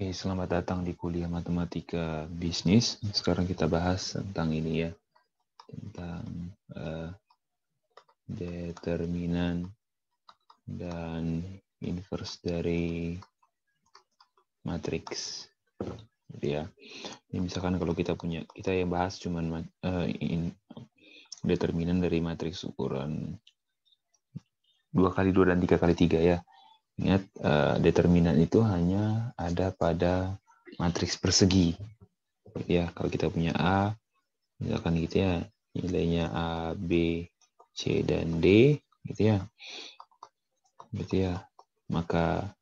Oke, selamat datang di kuliah matematika bisnis. Sekarang kita bahas tentang ini ya, tentang determinan dan inverse dari matriks. Jadi ya, ini misalkan kalau kita yang bahas cuman determinan dari matriks ukuran 2x2 dan 3x3 ya. Ingat, determinan itu hanya ada pada matriks persegi. Ya, kalau kita punya A, misalkan gitu ya, nilainya A, B, C, dan D, gitu ya, maka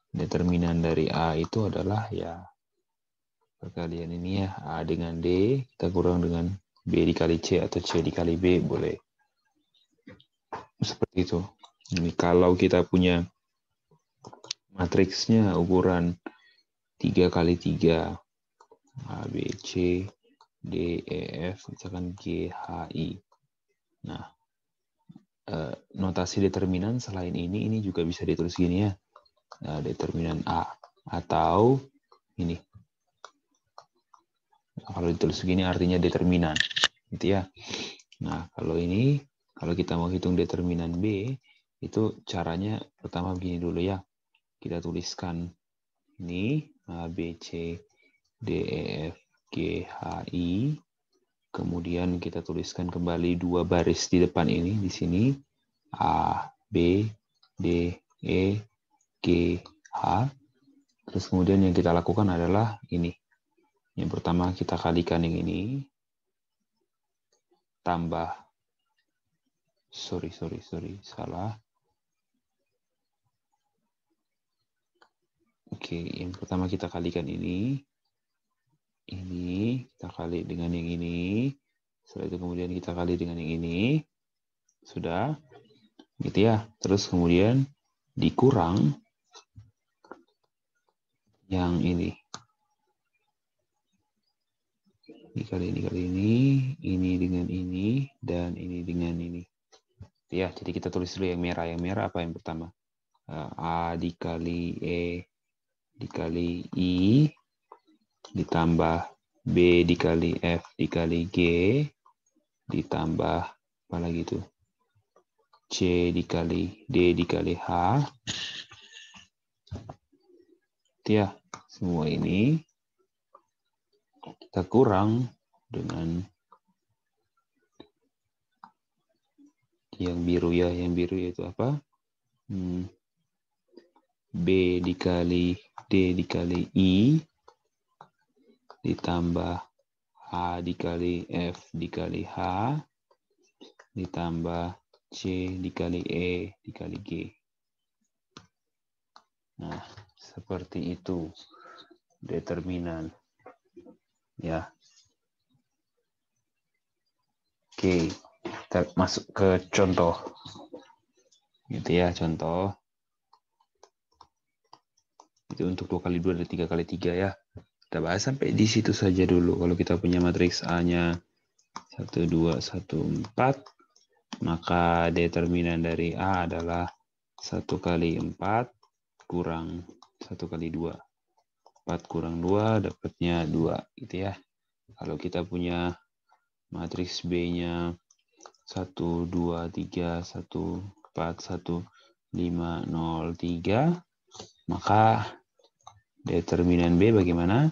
determinan dari A itu adalah ya perkalian ini ya, A dengan D, kita kurang dengan B dikali C atau C dikali B, boleh. Seperti itu. Ini kalau kita punya matriksnya ukuran 3x3, A, B, C, D, E, F, misalkan G, H, I. Nah, notasi determinan selain ini juga bisa ditulis gini ya. Nah, determinan A. Atau ini. Nah, kalau ditulis begini artinya determinan. Gitu ya. Nah, kalau kita mau hitung determinan B, itu caranya pertama begini dulu ya. Kita tuliskan ini A, B, C, D, E, F, G, H, I. Kemudian kita tuliskan kembali dua baris di depan ini, di sini. A, B, D, E, G, H. Terus kemudian yang kita lakukan adalah ini. Yang pertama kita kalikan yang ini. Tambah. Sorry, salah. Oke, yang pertama kita kalikan ini. Ini kita kali dengan yang ini. Setelah itu kemudian kita kali dengan yang ini. Sudah. Gitu ya. Terus kemudian dikurang yang ini. Dikali ini dengan ini, dan ini dengan ini. Ya, jadi kita tulis dulu yang merah. Yang merah apa yang pertama? A dikali E dikali I ditambah B dikali F dikali G ditambah apa lagi itu? C dikali D dikali H. Ya, semua ini kita kurang dengan yang biru ya. Yang biru yaitu apa? B dikali D dikali I ditambah H dikali F dikali H ditambah C dikali E dikali G. Nah, seperti itu determinan. Ya. Oke, kita masuk ke contoh. Gitu ya, contoh. Itu untuk 2x2 dan 3x3 ya. Kita bahas sampai di situ saja dulu. Kalau kita punya matriks A-nya 1, 2, 1, 4, maka determinan dari A adalah 1 kali 4 kurang 1 kali 2. 4 kurang 2 dapatnya 2. Gitu ya. Kalau kita punya matriks B-nya 1, 2, 3, 1, 4, 1, 5, 0, 3, maka determinan B bagaimana?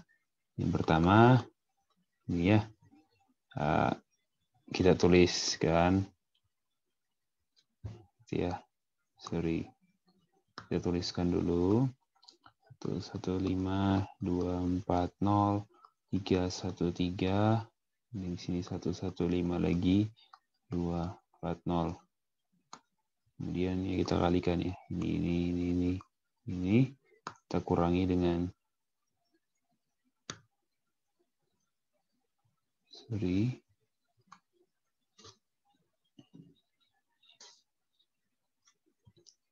Yang pertama, ini ya, kita tuliskan, ya, kita tuliskan dulu 1, 1, 5, 2, 4, 0, 3, 1, 3, di sini 1, 1, 5 lagi, 2, 4, 0. Kemudian ya kita kalikan ya, ini kita kurangi dengan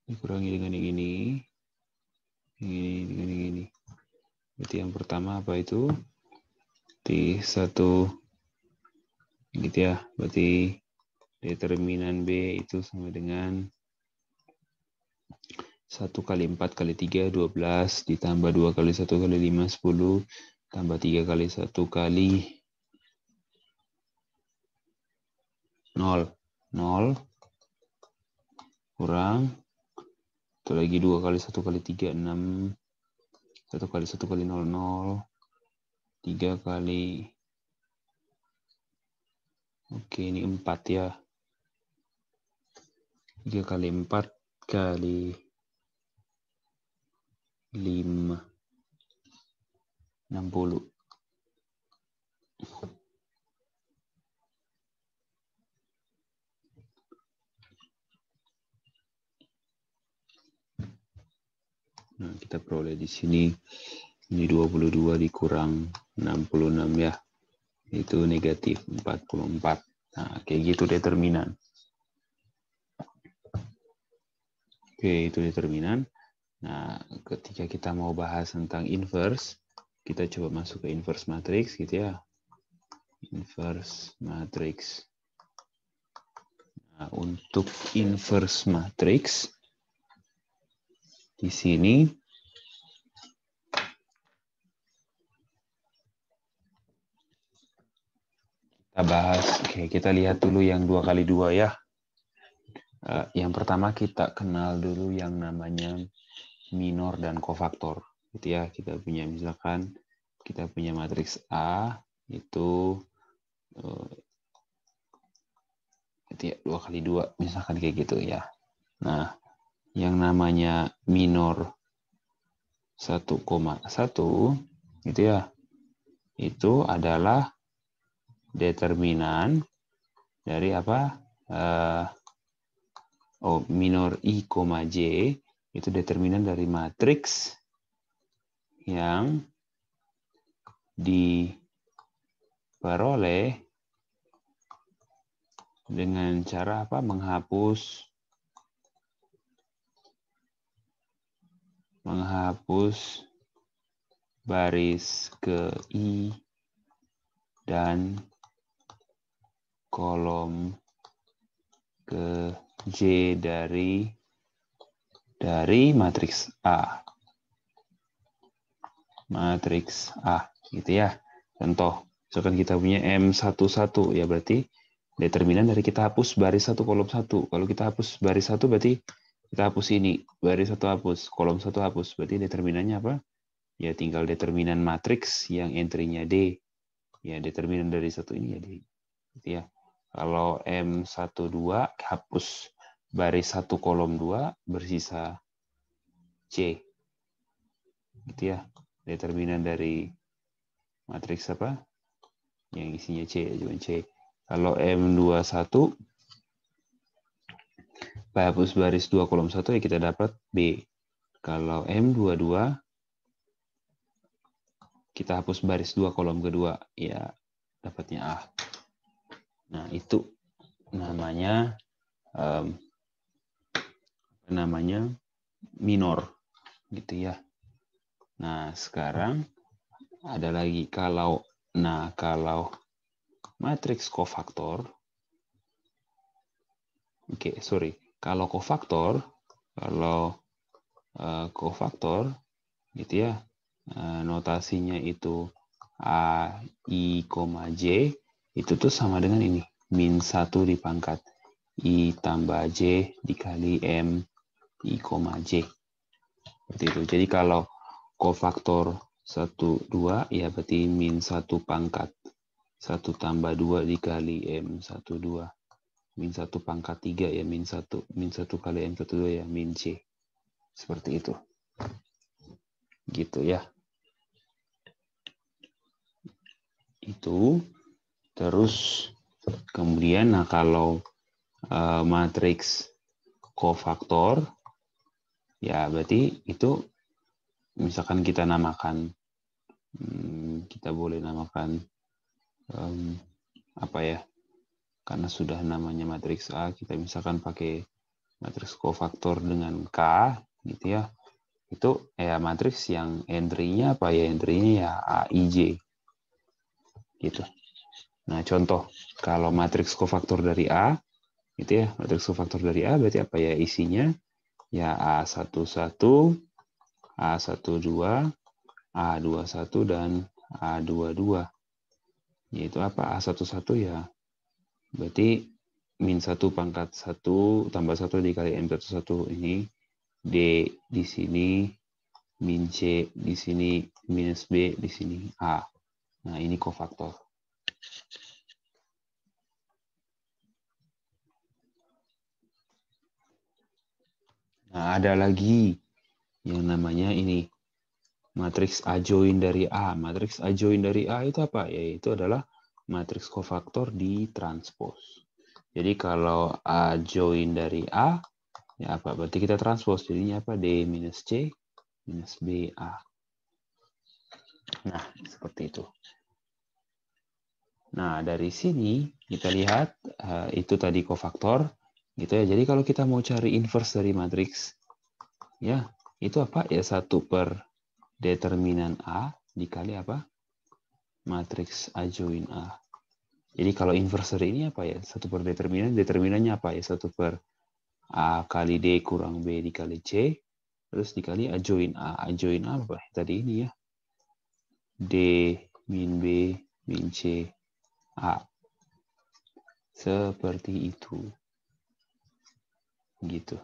dikurangi dengan yang ini dengan yang ini. Berarti yang pertama apa itu? T1 gitu ya. Berarti determinan B itu sama dengan 1 kali 4 kali 3, 12, ditambah 2 kali 1 kali 5, 10, tambah 3 kali 1 kali 0, 0, kurang, itu lagi 2 kali 1 kali 3, 6, 1 kali 1 kali 0, 0, 3 kali, oke ini 4 ya, 3 kali 4 kali 5, 60. Nah, kita peroleh di sini, ini 22 dikurang 66 ya, itu negatif 44. Nah, kayak gitu determinan. Oke, itu determinan. Nah, ketika kita mau bahas tentang inverse, kita coba masuk ke inverse matrix gitu ya. Inverse matrix. Nah, untuk inverse matrix di sini kita bahas, oke, kita lihat dulu yang 2 kali 2 ya. Yang pertama kita kenal dulu yang namanya minor dan kofaktor. Gitu ya, kita punya misalkan kita punya matriks A itu ya 2 kali 2 misalkan kayak gitu ya. Nah, yang namanya minor 1,1 gitu ya. Itu adalah determinan dari apa? Minor I, J itu determinan dari matriks yang diperoleh dengan cara apa? Menghapus baris ke I dan kolom ke J dari matriks A. Matriks A gitu ya. Contoh, misalkan kita punya M11 ya, berarti determinan dari kita hapus baris 1 kolom 1. Kalau kita hapus baris 1 berarti kita hapus ini, baris 1 hapus, kolom 1 hapus. Berarti determinannya apa? Ya tinggal determinan matriks yang entry-nya D. Ya determinan dari satu ini ya D. Gitu ya. Kalau M12 hapus baris 1 kolom 2 bersisa C. Gitu ya. Determinan dari matriks apa? Yang isinya C, cuma C. Kalau M21 hapus baris 2 kolom 1 ya kita dapat B. Kalau M22 kita hapus baris 2 kolom kedua ya dapatnya A. Nah, itu namanya minor gitu ya. Nah, sekarang ada lagi kalau matriks kofaktor, kalau kofaktor gitu ya, notasinya itu A, I, J itu tuh sama dengan ini, min 1 dipangkat I tambah J dikali M, I, J. Seperti itu. Jadi kalau kofaktor 1, 2, ya berarti min 1 pangkat 1 tambah 2 dikali M12. Min 1 pangkat 3 ya min 1 kali M12 ya min C. Seperti itu. Gitu ya. Itu. Terus kemudian nah kalau matriks kofaktor ya berarti itu misalkan kita namakan kita boleh namakan apa ya? Karena sudah namanya matriks A, kita misalkan pakai matriks kofaktor dengan K gitu ya. Itu ya matriks yang entry-nya apa ya? Entry-nya ya A, I, J. Gitu. Nah, contoh kalau matriks kofaktor dari A itu ya, matriks kofaktor dari A berarti apa ya? Isinya Ya, A11, A12, A21, dan A22. Yaitu apa? A11 ya, berarti min 1 pangkat 1 tambah 1 dikali M+1 ini. D di sini, min C di sini, minus B di sini, A. Nah, ini kofaktor. Nah, ada lagi yang namanya ini, matriks adjoint dari A. Matriks adjoint dari A itu apa? Yaitu adalah matriks kofaktor di transpos. Jadi kalau adjoint dari A, ya apa? Berarti kita transpos. Jadinya apa? D minus C minus B A. Nah, seperti itu. Nah, dari sini kita lihat itu tadi kofaktor, gitu ya. Jadi kalau kita mau cari inverse dari matriks, ya itu apa? Ya 1 per determinan A dikali apa? Matriks adjoint A. Jadi kalau inverse dari ini apa ya? 1 per determinan, determinannya apa ya? 1 per A kali D kurang B dikali C, terus dikali adjoint A. Adjoint A apa? Tadi ini ya. D min B min C A. Seperti itu. Gitu.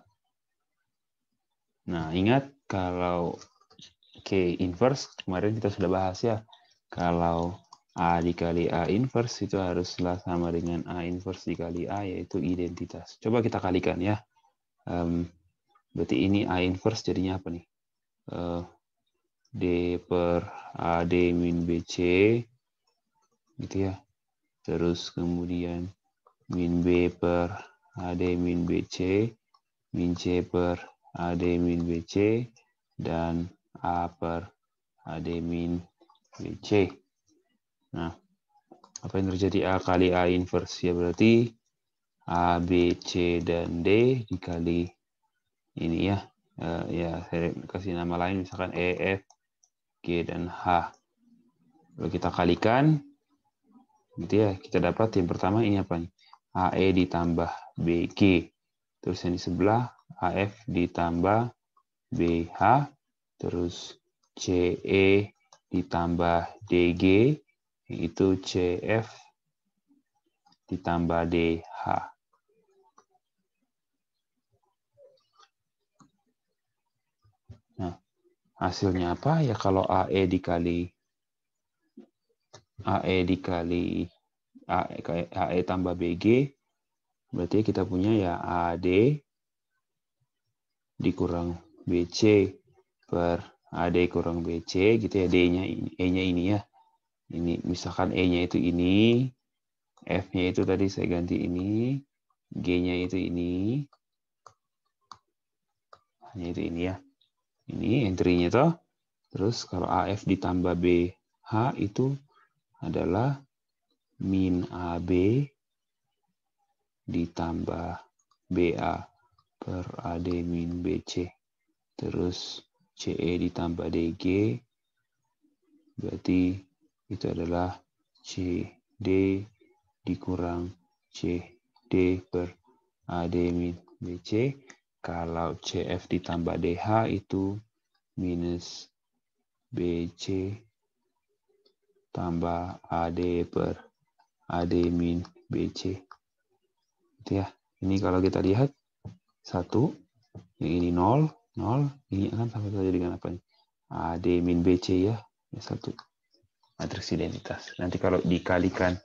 Nah, ingat kalau K inverse, kemarin kita sudah bahas ya. Kalau A dikali A inverse itu haruslah sama dengan A inverse dikali A, yaitu identitas. Coba kita kalikan ya. Berarti ini A inverse jadinya apa nih? D per AD min BC, gitu ya. Terus kemudian min B per AD min BC, min C per AD min BC, dan A per AD min BC. Nah, apa yang terjadi? A kali A inverse, ya berarti A, B, C, dan D dikali ini ya. Ya, saya kasih nama lain misalkan E, F, G, dan H. Lalu kita kalikan, gitu ya. Kita dapat yang pertama ini apa nih? AE ditambah BG. Terus yang di sebelah AF ditambah BH. Terus CE ditambah DG, yaitu CF ditambah DH. Nah, hasilnya apa? Ya kalau AE dikali AE tambah BG, berarti kita punya ya AD dikurang BC per AD kurang BC, gitu ya. D-nya ini, E-nya ini ya. Ini misalkan E-nya itu ini, F-nya itu tadi saya ganti ini, G-nya itu ini, H-nya itu ini ya. Ini entry-nya toh. Terus kalau AF ditambah BH itu adalah min AB ditambah BA per AD min BC. Terus CE ditambah DG, berarti itu adalah CD dikurang CD per AD min BC. Kalau CF ditambah DH itu minus BC tambah AD per AD min BC. Itu ya. Ini kalau kita lihat 1, yang ini 0, 0, ini akan sama saja dengan apa nih? AD min BC ya. 1. Matriks identitas. Nanti kalau dikalikan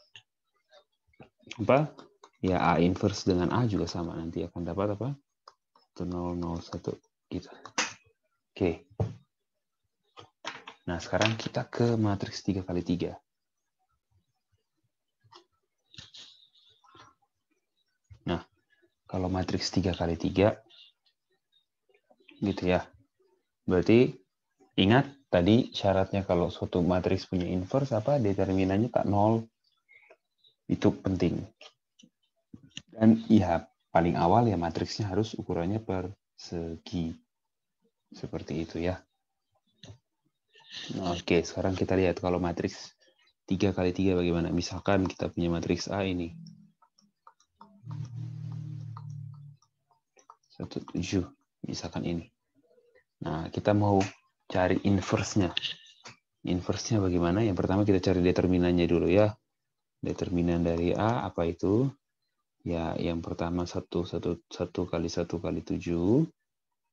apa? Ya A inverse dengan A juga sama. Nanti akan dapat apa? 0, 0, 1 gitu. Oke. Nah, sekarang kita ke matriks 3x3. Nah, kalau matriks 3x3 gitu ya. Berarti ingat tadi syaratnya kalau suatu matriks punya inverse apa? Determinannya tak 0. Itu penting. Dan ya paling awal ya matriksnya harus ukurannya persegi. Seperti itu ya. Nah, oke, sekarang kita lihat kalau matriks 3x3 bagaimana. Misalkan kita punya matriks A ini. 1, 7. Misalkan ini. Nah, kita mau cari inverse-nya. Inverse-nya bagaimana? Yang pertama kita cari determinannya dulu ya. Determinan dari A apa itu? Ya, yang pertama 1 kali 1 kali 7.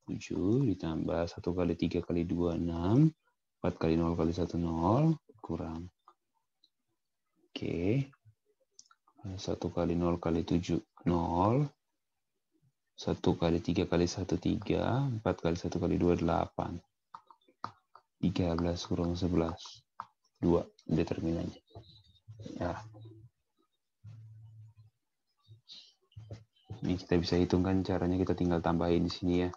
7 ditambah 1 kali 3 kali 2, 6. 4 kali 0 kali 1, 0. Kurang. Oke. 1 kali 0 kali 7, 0. 1 kali 3 kali 1, 3. 4 kali 1 kali 2, 8. 13 kurang 11. 2 determinannya. Ya. Ini kita bisa hitungkan caranya, kita tinggal tambahin di sini ya.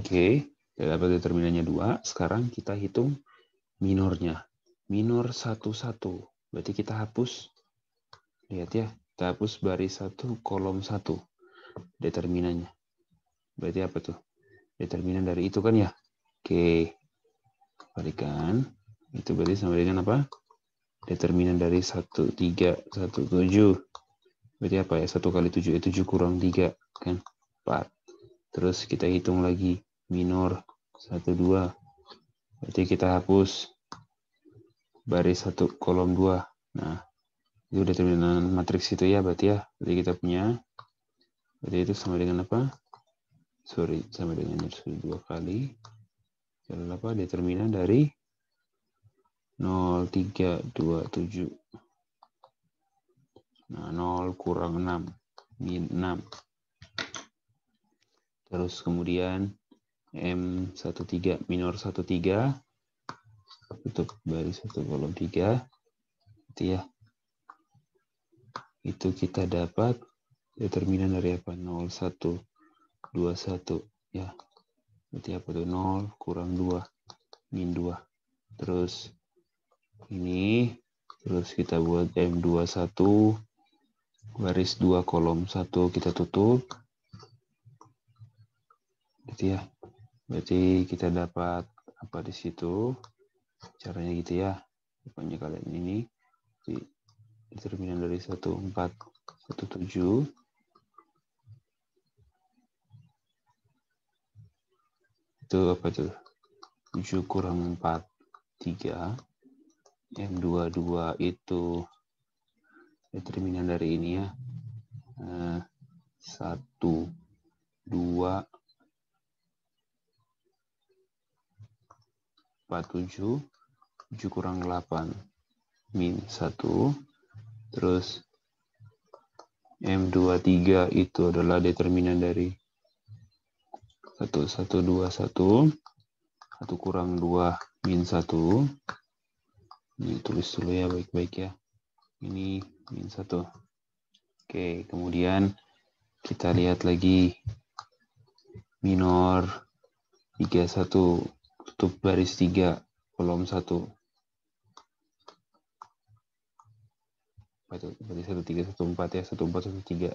Oke, kita dapat determinannya 2. Sekarang kita hitung minornya. Minor 1, 1. Berarti kita hapus. Lihat ya, kita hapus baris 1, kolom 1. Determinannya. Berarti apa tuh? Determinan dari itu kan ya? Oke. Balikan. Itu berarti sama dengan apa? Determinan dari 1, 3, 1, 7. Berarti apa ya? 1 kali 7, 7 kurang 3. Kan? 4. Terus kita hitung lagi. Minor 1, 2. Berarti kita hapus baris 1, kolom 2. Nah, itu determinan matriks itu ya, berarti ya. Berarti kita punya. Berarti itu sama dengan apa? Sama dengan 2 kali. Adalah apa? Determinan dari 0, 3, 2, 7. Nah, 0 kurang 6. Min 6. Terus kemudian M13, minor 13. Tutup baris 1, kolom 3. Itu ya. Itu kita dapat determinan dari apa? 0, 1, 2, 1. Ya. Berarti apa tuh? 0 kurang 2. Min 2. Terus ini. Terus kita buat M21. Baris 2, kolom 1 kita tutup. Gitu ya. Berarti kita dapat apa di situ? Caranya gitu ya. Pokoknya kalian ini determinan dari 1, 4, 1, 7. Itu apa tuh? 7 kurang 4, 3. M22 itu determinan dari ini ya. 1, 2, 4, 7. 7 kurang 8. Min 1. Terus M23 itu adalah determinan dari 1, 1, 2, 1. 1 kurang 2, min 1. Ini tulis dulu ya baik-baik ya. Ini min 1. Oke, kemudian kita lihat lagi minor 31. Tutup baris 3, kolom 1. Berarti 1, 3, 1, 4 ya. 1, 4, 1, 3.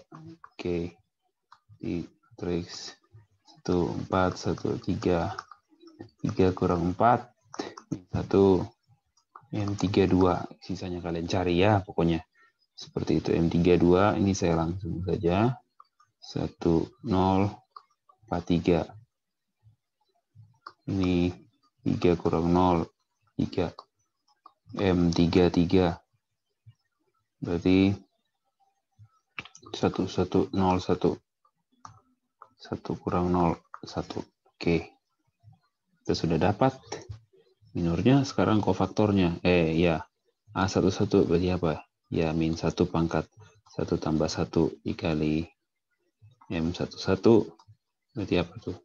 Oke. Di matriks 1, 4, 1, 3. 3 kurang 4. 1. M32. Sisanya kalian cari ya pokoknya. Seperti itu. M32. Ini saya langsung saja. 1, 0, 4, 3. Ini 3 kurang 0. 3. M33. Berarti 1, 1, 0, 1. 1 kurang 0, 1. Oke. Kita sudah dapat minornya. Sekarang kofaktornya. Ya. A11 berarti apa? Ya, min 1 pangkat 1 tambah 1 dikali M11. Berarti apa tuh?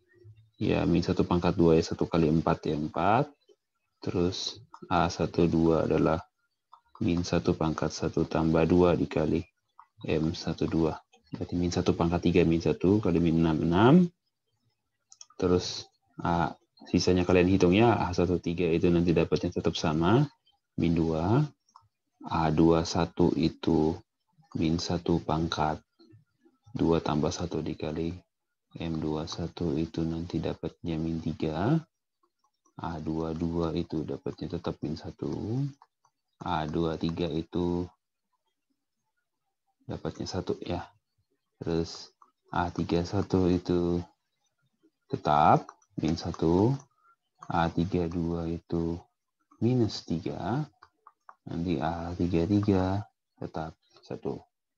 Ya, min 1 pangkat 2 ya. 1 kali 4 ya. 4. Terus A12 adalah min 1 pangkat 1 tambah 2 dikali M12. Berarti min 1 pangkat 3 min 1 kali min 6, 6. Terus sisanya kalian hitung ya. A13 itu nanti dapatnya tetap sama. Min 2. A21 itu min 1 pangkat 2 tambah 1 dikali M21 itu nanti dapatnya min 3. A22 itu dapatnya tetap min 1. A23 itu dapatnya 1 ya. Terus A31 itu tetap min 1, A32 itu minus 3, nanti A33 tetap 1.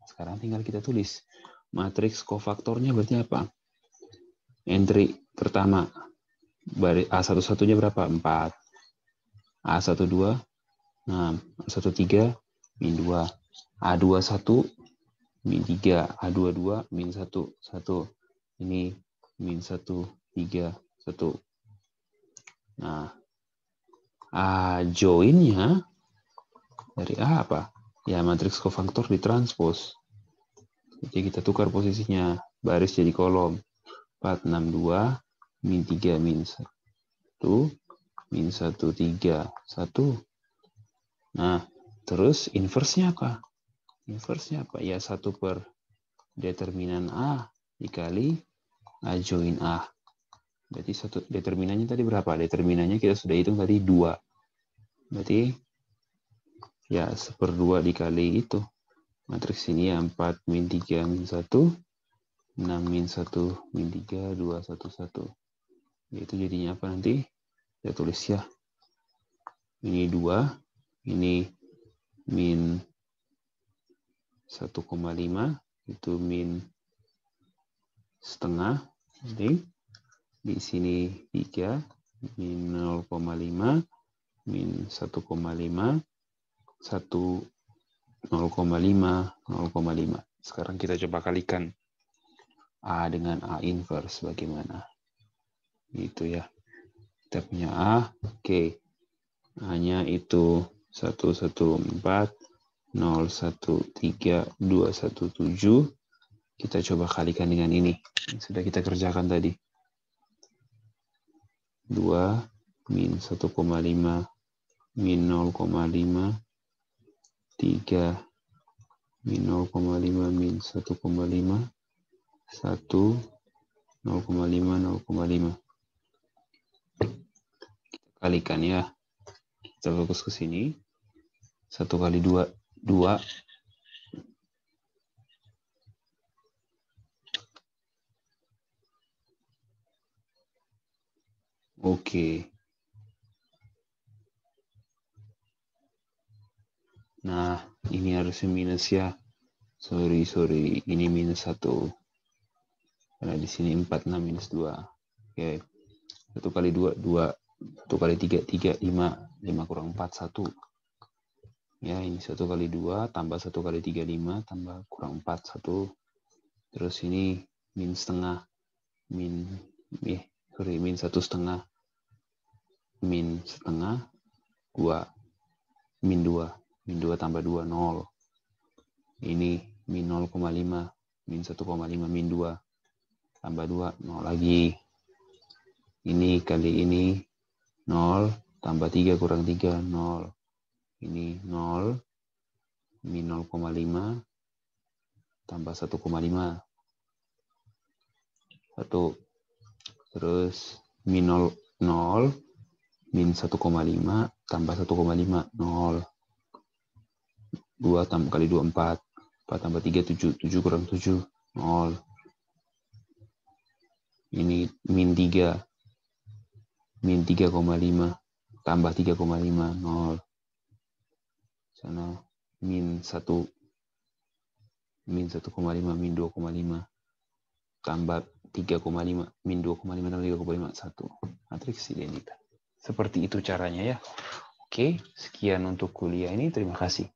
Sekarang tinggal kita tulis. Matriks kofaktornya berarti apa? Entry pertama, A11-nya berapa? 4. A12, 6. A13, min 2. A21, min 3. A22, min 1. 1. Ini min 1, 3, 1. Nah, A join-nya dari A apa? Ya, matriks kofaktor ditranspos. Jadi kita tukar posisinya. Baris jadi kolom. 4, 6, 2, min 3, min 1, min 1, 3, 1. Nah, terus inverse-nya apa? Inverse-nya apa? Ya, 1 per determinan A dikali A join A. Berarti determinannya tadi berapa? Determinannya kita sudah hitung tadi 2. Berarti ya 1/2 dikali itu. Matriks ini ya 4, min 3, min 1. 6, min 1, min 3, 2, 1, 1. Itu jadinya apa nanti? Saya tulis ya. Ini 2. Ini min 1,5. Itu min setengah. Jadi di sini 3. Min 0,5. Min 1,5. 1, 0,5, 0,5. Sekarang kita coba kalikan A dengan A inverse bagaimana. Gitu ya. Kita punya A, oke. A-nya itu 114, 013, 217. Kita coba kalikan dengan ini. Sudah kita kerjakan tadi. 2, min 1,5, min 0,5, 3, min 0,5, min 1,5, 1, 0,5, 0,5. Kita kalikan ya. Kita fokus ke sini. 1 kali 2, 2. Oke. Nah, ini harusnya minus ya. Sorry. Ini minus 1. Karena di sini 4, 6, minus 2. Oke. 1 kali 2, 2. 1 kali 3, 3, 5. 5 kurang 4, 1. Ya, ini 1 kali 2, tambah 1 kali 3, 5. Tambah kurang 4, 1. Terus ini min setengah. Min 1,5. Min setengah. 2. Min 2. Min 2 tambah 2, 0. Ini min 0,5. Min 1,5, min 2. Tambah 2, 0 lagi. Ini kali ini 0. Tambah 3 kurang 3, 0. Ini 0. Min 0,5. Tambah 1,5. 1. Terus min 0. Min 1,5. Tambah 1,5, 0. 2 tambah kali 2, 4. 4 tambah 3, 7. 7 kurang 7, 0. Ini min 3. Min 3,5. Tambah 3,5, 0. Sana min 1. Min 1,5, min 2,5. Tambah 3,5. Min 2,5 tambah 3,5, 1. Matriks identitas. Seperti itu caranya ya. Oke, sekian untuk kuliah ini. Terima kasih.